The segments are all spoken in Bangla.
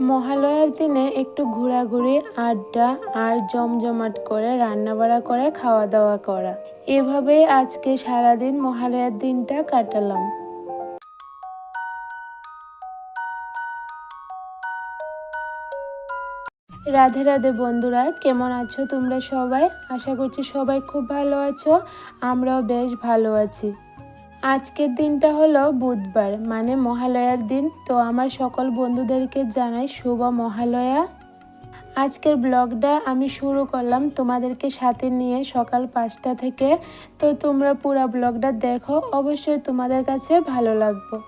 মহালয়ার দিনে একটু ঘোরাঘুরি, আড্ডা আর জমজমাট করে রান্নাবাড়া করে খাওয়া দাওয়া করা, এভাবেই আজকে সারাদিন মহালয়ার দিনটা কাটালাম। রাধে রাধে বন্ধুরা, কেমন আছো তোমরা সবাই? আশা করছি সবাই খুব ভালো আছো, আমরাও বেশ ভালো আছি। আজকের দিনটা হলো বুধবার, মানে মহালয়ার দিন। তো আমার সকল বন্ধুদেরকে জানাই শুভ মহালয়া। আজকের ব্লগটা আমি শুরু করলাম তোমাদেরকে সাথে নিয়ে সকাল 5টা থেকে। তো তোমরা পুরো ব্লগটা দেখো, অবশ্যই তোমাদের কাছে ভালো লাগবে।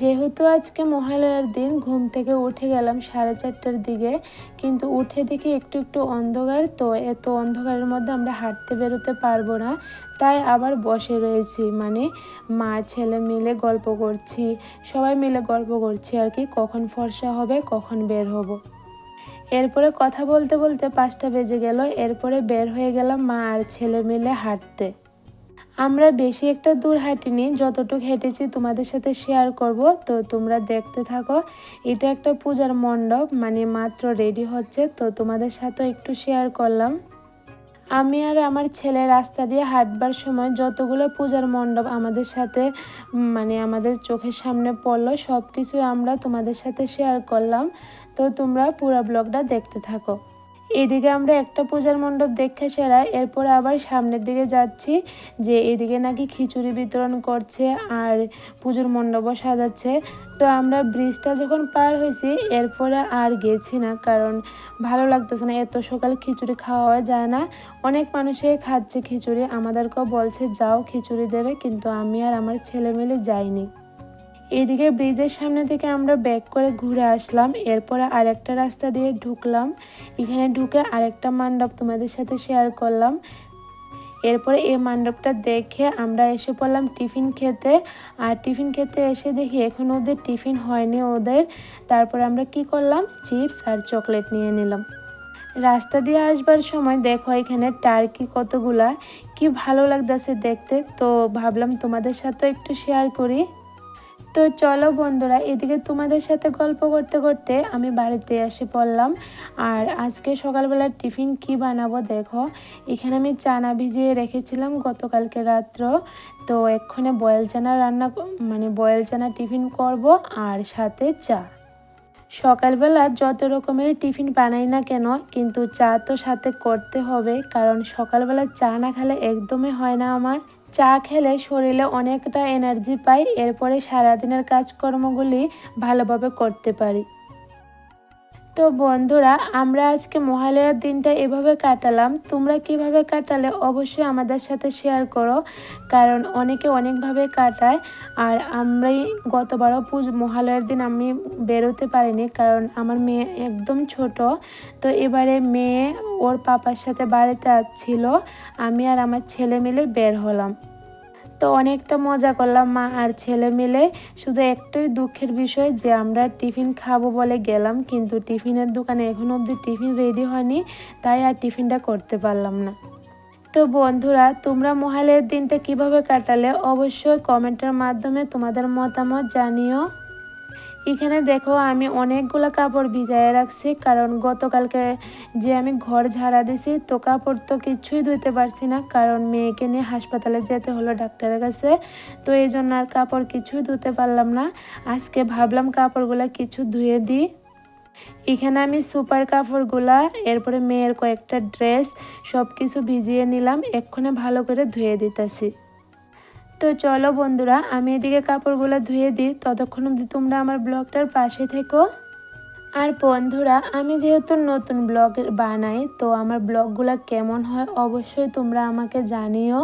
যেহেতু আজকে মহালয়ার দিন, ঘুম থেকে উঠে গেলাম 4:30টার দিকে, কিন্তু উঠে দেখি একটু একটু অন্ধকার। তো এত অন্ধকারের মধ্যে আমরা হাঁটতে বেরোতে পারবো না, তাই আবার বসে রয়েছি, মানে মা ছেলে মিলে গল্প করছি, সবাই মিলে গল্প করছি আর কি, কখন ফর্সা হবে, কখন বের হব। এরপরে কথা বলতে বলতে 5টা বেজে গেল। এরপরে বের হয়ে গেলাম মা আর ছেলে মিলে হাঁটতে। আমরা বেশি একটা দূর হাঁটিনি, যতটুকু হেঁটেছি তোমাদের সাথে শেয়ার করব, তো তোমরা দেখতে থাকো। এটা একটা পূজার মণ্ডপ, মানে মাত্র রেডি হচ্ছে, তো তোমাদের সাথে একটু শেয়ার করলাম। আমি আর আমার ছেলে রাস্তা দিয়ে হাঁটবার সময় যতগুলো পূজার মণ্ডপ আমাদের সাথে, মানে আমাদের চোখের সামনে পড়লো, সব কিছু আমরা তোমাদের সাথে শেয়ার করলাম। তো তোমরা পুরো ব্লগটা দেখতে থাকো। এদিকে আমরা একটা পূজার মণ্ডপ দেখে সেরা, এরপরে আবার সামনের দিকে যাচ্ছি, যে এদিকে নাকি খিচুড়ি বিতরণ করছে আর পুজোর মণ্ডপও সাজাচ্ছে। তো আমরা ব্রিজটা যখন পার হয়েছি, এরপরে আর গেছি না, কারণ ভালো লাগতেছে না, এত সকাল খিচুড়ি খাওয়া যায় না। অনেক মানুষে খাচ্ছে খিচুড়ি, আমাদেরকেও বলছে যাও খিচুড়ি দেবে, কিন্তু আমি আর আমার ছেলে মিলে যাইনি। এদিকে ব্রিজের সামনে থেকে আমরা ব্যাক করে ঘুরে আসলাম, এরপরে আরেকটা রাস্তা দিয়ে ঢুকলাম। এখানে ঢুকে আরেকটা মণ্ডপ তোমাদের সাথে শেয়ার করলাম। এরপরে এই মণ্ডপটা দেখে আমরা এসে পড়লাম টিফিন খেতে। আর টিফিন খেতে এসে দেখি এখনও ওদের টিফিন হয়নি ওদের। তারপর আমরা কি করলাম, চিপস আর চকলেট নিয়ে নিলাম। রাস্তা দিয়ে আসবার সময় দেখো এখানে টার্কি কতগুলা, কি ভালো লাগতেছে দেখতে, তো ভাবলাম তোমাদের সাথে একটু শেয়ার করি। তো চলো বন্ধুরা, এদিকে তোমাদের সাথে গল্প করতে করতে আমি বাড়িতে এসে পড়লাম। আর আজকে সকালবেলার টিফিন কি বানাবো দেখো, এখানে আমি চানা ভিজিয়ে রেখেছিলাম গতকালকে রাত্র। তো এক্ষণে বয়েল চানা মানে বয়েল চানা টিফিন করব, আর সাথে চা। সকালবেলা যত রকমের টিফিন বানাই না কেন, কিন্তু চা তো সাথে করতে হবে, কারণ সকালবেলা চা না খেলে একদমই হয় না আমার। চা খেলে শরীরে অনেকটা এনার্জি পাই, এরপরে সারাদিনের কাজকর্মগুলি ভালোভাবে করতে পারি। তো বন্ধুরা, আমরা আজকে মহালয়ার দিনটা এভাবে কাটালাম। তোমরা কিভাবে কাটালে অবশ্যই আমাদের সাথে শেয়ার করো, কারণ অনেকে অনেকভাবে কাটায়। আর আমরাই গতবারও মহালয়ার দিন আমি বেরোতে পারিনি, কারণ আমার মেয়ে একদম ছোট। তো এবারে মেয়ে ওর পাপার সাথে বাড়িতে আসছিল, আমি আর আমার ছেলে মিলে বের হলাম। তো অনেকটা মজা করলাম মা আর ছেলে মিলে। শুধু একটাই দুঃখের বিষয় যে আমরা টিফিন খাবো বলে গেলাম, কিন্তু টিফিনের দোকানে এখনো অবধি টিফিন রেডি হয়নি, তাই আর টিফিনটা করতে পারলাম না। তো বন্ধুরা, তোমরা মহালয়ার দিনটা কিভাবে কাটালে অবশ্যই কমেন্টের মাধ্যমে তোমাদের মতামত জানিও। এখানে দেখো আমি অনেকগুলো কাপড় ভিজায় রাখছি, কারণ গতকালকে যে আমি ঘর ঝাড়া দিছি, তো কাপড় তো কিছুই ধুইতে পারছি না, কারণ মেয়েকে নিয়ে হাসপাতালে যেতে হলো ডাক্তারের কাছে। তো এই জন্য আর কাপড় কিছুই ধুতে পারলাম না। আজকে ভাবলাম কাপড়গুলো কিছু ধুয়ে দিই। এখানে আমি সুপার কাপড়গুলা, এরপরে মেয়ের কয়েকটা ড্রেস সব কিছু ভিজিয়ে নিলাম, এক্ষুনি ভালো করে ধুয়ে দিতেছি। তো চলো বন্ধুরা, আমি এদিকে কাপড়গুলো ধুয়ে দিই, ততক্ষণ অবধি তোমরা আমার ব্লগটার পাশে থেকো। আর বন্ধুরা, আমি যেহেতু নতুন ব্লগ বানাই, তো আমার ব্লগগুলো কেমন হয় অবশ্যই তোমরা আমাকে জানিও।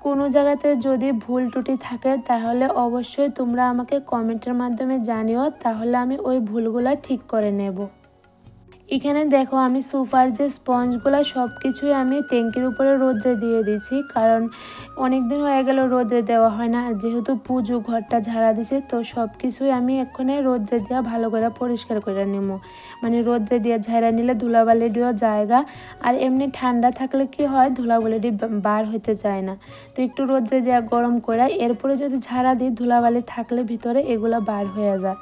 কোনো জায়গাতে যদি ভুল ত্রুটি থাকে তাহলে অবশ্যই তোমরা আমাকে কমেন্টের মাধ্যমে জানিও, তাহলে আমি ওই ভুলগুলো ঠিক করে নেব। এখানে দেখো আমি সোফার যে স্পঞ্জগুলো সব কিছুই আমি ট্যাঙ্কির উপরে রোদ্রে দিয়ে দিয়েছি, কারণ অনেক দিন হয়ে গেল রোদ্রে দেওয়া হয় না। আর যেহেতু পুজো ঘরটা ঝাড়া দিছে, তো সব কিছুই আমি এক্ষণে রোদ্রে দেওয়া ভালো করে পরিষ্কার করে নেব, মানে রোদ্রে দিয়ে ঝাড়া নিলে ধুলাবালি দেওয়া জায়গা। আর এমনি ঠান্ডা থাকলে কি হয়, ধুলাবালিটি বার হইতে চায় না, তো একটু রোদ্রে দেওয়া গরম করে এরপরে যদি ঝাড়া দিই, ধুলাবালি থাকলে ভিতরে এগুলো বার হয়ে যায়।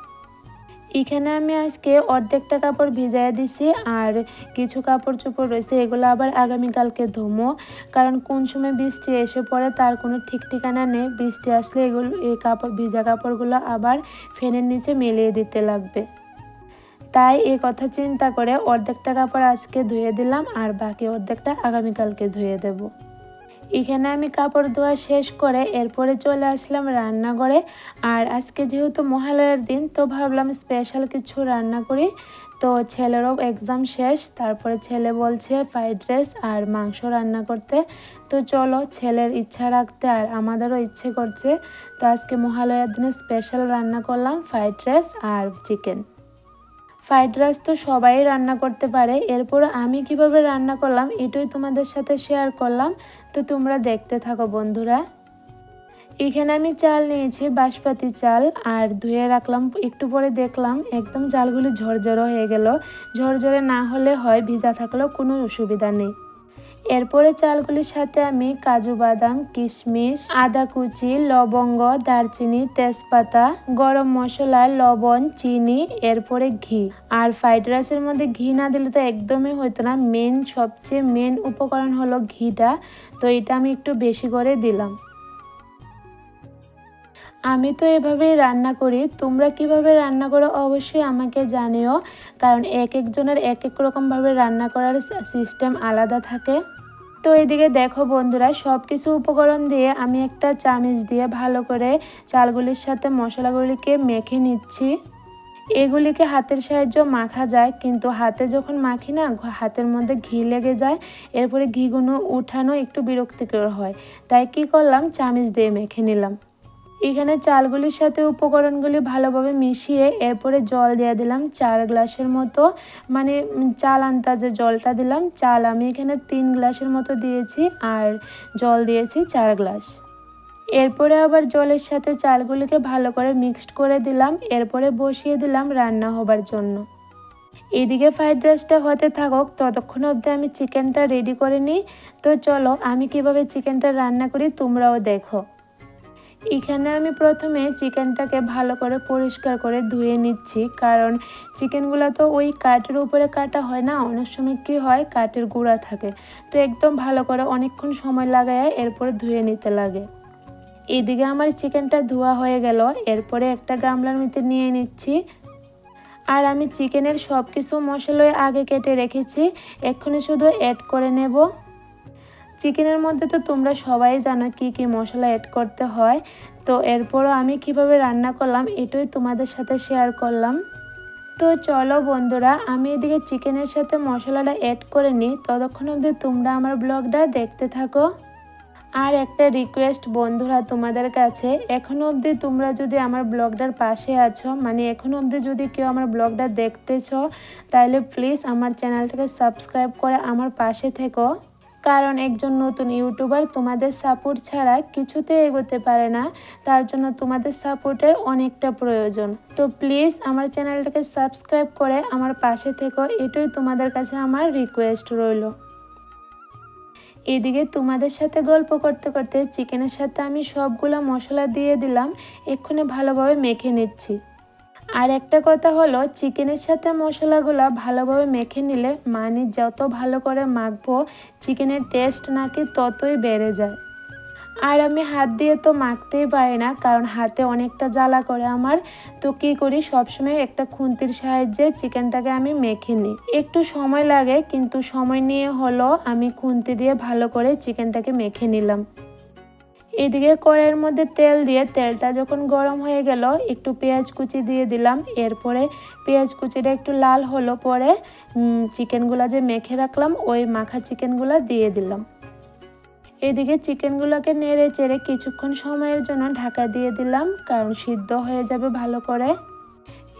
এখানে আমি আজকে অর্ধেকটা কাপড় ভিজাইয়া দিছি, আর কিছু কাপড় চোপড় রয়েছে, এগুলো আবার আগামীকালকে ধুমো। কারণ কোন সময় বৃষ্টি এসে পড়ে তার কোনো ঠিক ঠিকানা নেই। বৃষ্টি আসলে এই ভিজা কাপড়গুলো আবার ফ্যানের নিচে মেলিয়ে দিতে লাগবে। তাই এই কথা চিন্তা করে অর্ধেকটা কাপড় আজকে ধুয়ে দিলাম, আর বাকি অর্ধেকটা আগামীকালকে ধুয়ে দেব। এখানে আমি কাপড় ধোয়া শেষ করে এরপরে চলে আসলাম রান্নাঘরে। আর আজকে যেহেতু মহালয়ার দিন, তো ভাবলাম স্পেশাল কিছু রান্না করি। তো ছেলেরও এক্সাম শেষ, তারপরে ছেলে বলছে ফ্রাইড রাইস আর মাংস রান্না করতে। তো চলো, ছেলের ইচ্ছা রাখতে আর আমাদেরও ইচ্ছে করছে। তো আজকে মহালয়ার দিনে স্পেশাল রান্না করলাম ফ্রাইড রাইস আর চিকেন। ফ্রাইড রাইস তো সবাই রান্না করতে পারে, এরপর আমি কিভাবে রান্না করলাম এটাই তোমাদের সাথে শেয়ার করলাম। তো তোমরা দেখতে থাকো বন্ধুরা। এখানে আমি চাল নিয়েছি, বাসমতি চাল, আর ধুয়ে রাখলাম। একটু পরে দেখলাম একদম চালগুলি ঝরঝরে হয়ে গেল। ঝরঝরে না হলে হয়, ভিজা থাকলেও কোনো অসুবিধা নেই। এরপরে চালগুলির সাথে আমি কাজু বাদাম, কিশমিশ, আদা কুচি, লবঙ্গ, দারচিনি, তেজপাতা, গরম মশলা, লবণ, চিনি, এরপরে ঘি। আর ফ্রাইড রাইসের মধ্যে ঘি না দিলে তো একদমই হতো না। সবচেয়ে মেন উপকরণ হলো ঘিটা। তো এটা আমি একটু বেশি করে দিলাম। আমি তো এভাবেই রান্না করি, তোমরা কিভাবে রান্না করো অবশ্যই আমাকে জানিও। কারণ এক একজনের এক এক রকমভাবে রান্না করার সিস্টেম আলাদা থাকে। তো এদিকে দেখো বন্ধুরা, সব কিছু উপকরণ দিয়ে আমি একটা চামচ দিয়ে ভালো করে চালগুলির সাথে মশলাগুলিকে মেখে নিচ্ছি। এগুলিকে হাতের সাহায্যে মাখা যায়, কিন্তু হাতে যখন মাখি না, হাতের মধ্যে ঘি লেগে যায়। এরপরে ঘিগুলো উঠানো একটু বিরক্তিকর হয়, তাই কি করলাম, চামচ দিয়ে মেখে নিলাম। এখানে চালগুলির সাথে উপকরণগুলি ভালোভাবে মিশিয়ে এরপরে জল দিয়ে দিলাম 4 গ্লাসের মতো, মানে চাল আন্দাজে জলটা দিলাম। চাল আমি এখানে 3 গ্লাসের মতো দিয়েছি, আর জল দিয়েছি 4 গ্লাস। এরপরে আবার জলের সাথে চালগুলিকে ভালো করে মিক্সড করে দিলাম। এরপরে বসিয়ে দিলাম রান্না হবার জন্য। এদিকে ফ্রাইড রাইসটা হতে থাকুক, ততক্ষণ অবধি আমি চিকেনটা রেডি করে নিই। তো চলো, আমি কিভাবে চিকেনটা রান্না করি তোমরাও দেখো। এখানে আমি প্রথমে চিকেনটাকে ভালো করে পরিষ্কার করে ধুয়ে নিচ্ছি, কারণ চিকেনগুলো তো ওই কাঠের উপরে কাটা হয় না, অনেক সময় কী হয় কাঠের গুঁড়া থাকে। তো একদম ভালো করে অনেকক্ষণ সময় লাগায় এরপরে ধুয়ে নিতে লাগে। এদিকে আমার চিকেনটা ধোয়া হয়ে গেল, এরপরে একটা গামলার মধ্যে নিয়ে নিচ্ছি। আর আমি চিকেনের সব কিছু মশলা আগে কেটে রেখেছি, এক্ষুনি শুধু অ্যাড করে নেব। চিকেনের মধ্যে তো তোমরা সবাই জানো কি কি মশলা অ্যাড করতে হয়। তো এরপরও আমি কিভাবে রান্না করলাম এটাই তোমাদের সাথে শেয়ার করলাম। তো চলো বন্ধুরা, আমি এদিকে চিকেনের সাথে মশলাটা অ্যাড করে নিই, ততক্ষণ অবধি তোমরা আমার ব্লগটা দেখতে থাকো। আর একটা রিকোয়েস্ট বন্ধুরা তোমাদের কাছে, এখনও অবধি তোমরা যদি আমার ব্লগটার পাশে আছো, মানে এখনও অবধি যদি কেউ আমার ব্লগটা দেখতেছ, তাহলে প্লিজ আমার চ্যানেলটাকে সাবস্ক্রাইব করে আমার পাশে থেকো। কারণ একজন নতুন ইউটিউবার তোমাদের সাপোর্ট ছাড়া কিছুতে এগোতে পারে না, তার জন্য তোমাদের সাপোর্টের অনেকটা প্রয়োজন। তো প্লিজ আমার চ্যানেলটাকে সাবস্ক্রাইব করে আমার পাশে থেকো, এটাই তোমাদের কাছে আমার রিকোয়েস্ট রইল। এদিকে তোমাদের সাথে গল্প করতে করতে চিকেনের সাথে আমি সবগুলো মশলা দিয়ে দিলাম, এক্ষুনি ভালোভাবে মেখে নিচ্ছি। আর একটা কথা হলো, চিকেনের সাথে মশলাগুলো ভালোভাবে মেখে নিলে, মানে যত ভালো করে মাখবো চিকেনের টেস্ট নাকি ততই বেড়ে যায়। আর আমি হাত দিয়ে তো মাখতেই পারি না, কারণ হাতে অনেকটা জ্বালা করে আমার। তো কী করি, সবসময় একটা খুন্তির সাহায্যে চিকেনটাকে আমি মেখে নিই। একটু সময় লাগে, কিন্তু সময় নিয়ে হলো আমি খুন্তি দিয়ে ভালো করে চিকেনটাকে মেখে নিলাম। এদিকে কড়াইয়ের মধ্যে তেল দিয়ে, তেলটা যখন গরম হয়ে গেল একটু পেঁয়াজ কুচি দিয়ে দিলাম। এরপরে পেঁয়াজ কুচিটা একটু লাল হলো পরে চিকেনগুলো যে মেখে রাখলাম ওই মাখা চিকেনগুলো দিয়ে দিলাম। এদিকে চিকেনগুলোকে নেড়ে চেড়ে কিছুক্ষণ সময়ের জন্য ঢাকা দিয়ে দিলাম, কারণ সিদ্ধ হয়ে যাবে ভালো করে।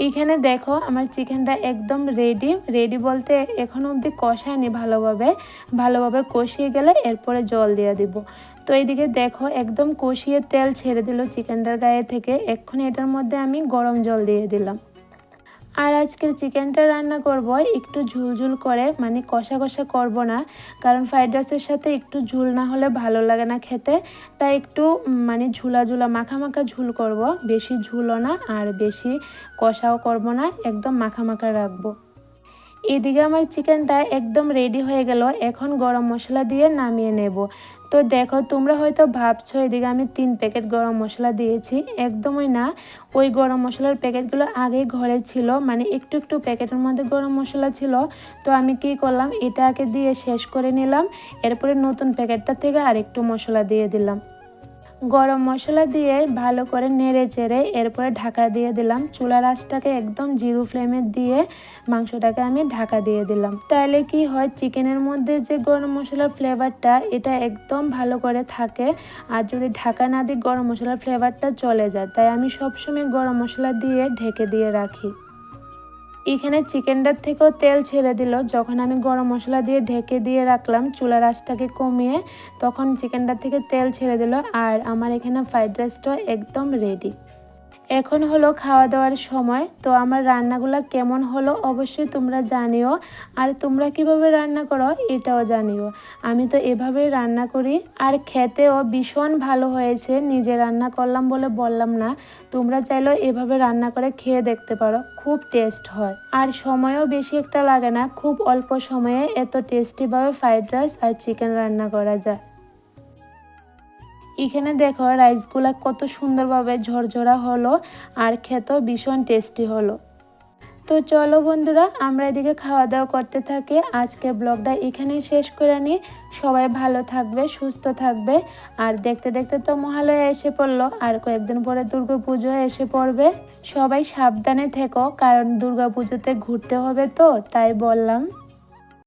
এইখানে দেখো আমার চিকেনটা একদম রেডি বলতে এখন অবধি কষায়নি, ভালোভাবে কষিয়ে গেলে এরপরে জল দিয়ে দিব। তো এইদিকে দেখো একদম কষিয়ে তেল ছেড়ে দিল চিকেনটার গায়ে থেকে। এক্ষুনি এটার মধ্যে আমি গরম জল দিয়ে দিলাম। আর আজকের চিকেনটা রান্না করব একটু ঝুলঝুল করে, মানে কষা কষা করব না, কারণ ফ্রাইড রাইসের সাথে একটু ঝুল না হলে ভালো লাগে না খেতে। তাই একটু মানে ঝুলা ঝুলা মাখা মাখা ঝুল করব, বেশি ঝুলও না আর বেশি কষাও করব না, একদম মাখা মাখা রাখবো। এদিকে আমার চিকেনটা একদম রেডি হয়ে গেল, এখন গরম মশলা দিয়ে নামিয়ে নেব। তো দেখো, তোমরা হয়তো ভাবছো এদিকে আমি 3 প্যাকেট গরম মশলা দিয়েছি, একদমই না। ওই গরম মশলার প্যাকেটগুলো আগেই ঘরে ছিল, মানে একটু একটু প্যাকেটের মধ্যে গরম মশলা ছিল। তো আমি কি করলাম, এটাকে দিয়ে শেষ করে নিলাম, এরপরে নতুন প্যাকেটটা থেকে আরেকটু মশলা দিয়ে দিলাম। গরম মশলা দিয়ে ভালো করে নেড়ে চেড়ে এরপরে ঢাকা দিয়ে দিলাম। চুলার আঁচটাকে একদম জিরো ফ্লেমে দিয়ে মাংসটাকে আমি ঢাকা দিয়ে দিলাম। তাহলে কি হয়, চিকেনের মধ্যে যে গরম মশলার ফ্লেভারটা এটা একদম ভালো করে থাকে। আর যদি ঢাকা না দিই গরম মশলার ফ্লেভারটা চলে যায়, তাই আমি সবসময় গরম মশলা দিয়ে ঢেকে দিয়ে রাখি। এখানে চিকেনটার থেকেও তেল ছেড়ে দিল যখন আমি গরম মশলা দিয়ে ঢেকে দিয়ে রাখলাম, চুলার আঁচটাকে কমিয়ে, তখন চিকেনটার থেকে তেল ছেড়ে দিল। আর আমার এখানে ফ্রাইড রাইসটা একদম রেডি। এখন হলো খাওয়া দাওয়ার সময়। তো আমার রান্নাগুলো কেমন হলো অবশ্যই তোমরা জানিও, আর তোমরা কিভাবে রান্না করো এটাও জানিও। আমি তো এভাবেই রান্না করি, আর খেতেও ভীষণ ভালো হয়েছে। নিজে রান্না করলাম বলে বললাম না, তোমরা চাইলেও এভাবে রান্না করে খেয়ে দেখতে পারো, খুব টেস্ট হয়। আর সময়ও বেশি একটা লাগে না, খুব অল্প সময়ে এত টেস্টিভাবে ফ্রাইড রাইস আর চিকেন রান্না করা যায়। এখানে দেখো রাইসগুলা কত সুন্দরভাবে ঝরঝরা হলো, আর খেতেও ভীষণ টেস্টি হলো। তো চলো বন্ধুরা, আমরা এদিকে খাওয়া দাওয়া করতে থাকি। আজকের ব্লগটা এখানেই শেষ করে নিই। সবাই ভালো থাকবে, সুস্থ থাকবে। আর দেখতে দেখতে তো মহালয়া এসে পড়লো, আর কয়েকদিন পরে দুর্গাপুজো এসে পড়বে। সবাই সাবধানে থেকো, কারণ দুর্গাপুজোতে ঘুরতে হবে, তো তাই বললাম।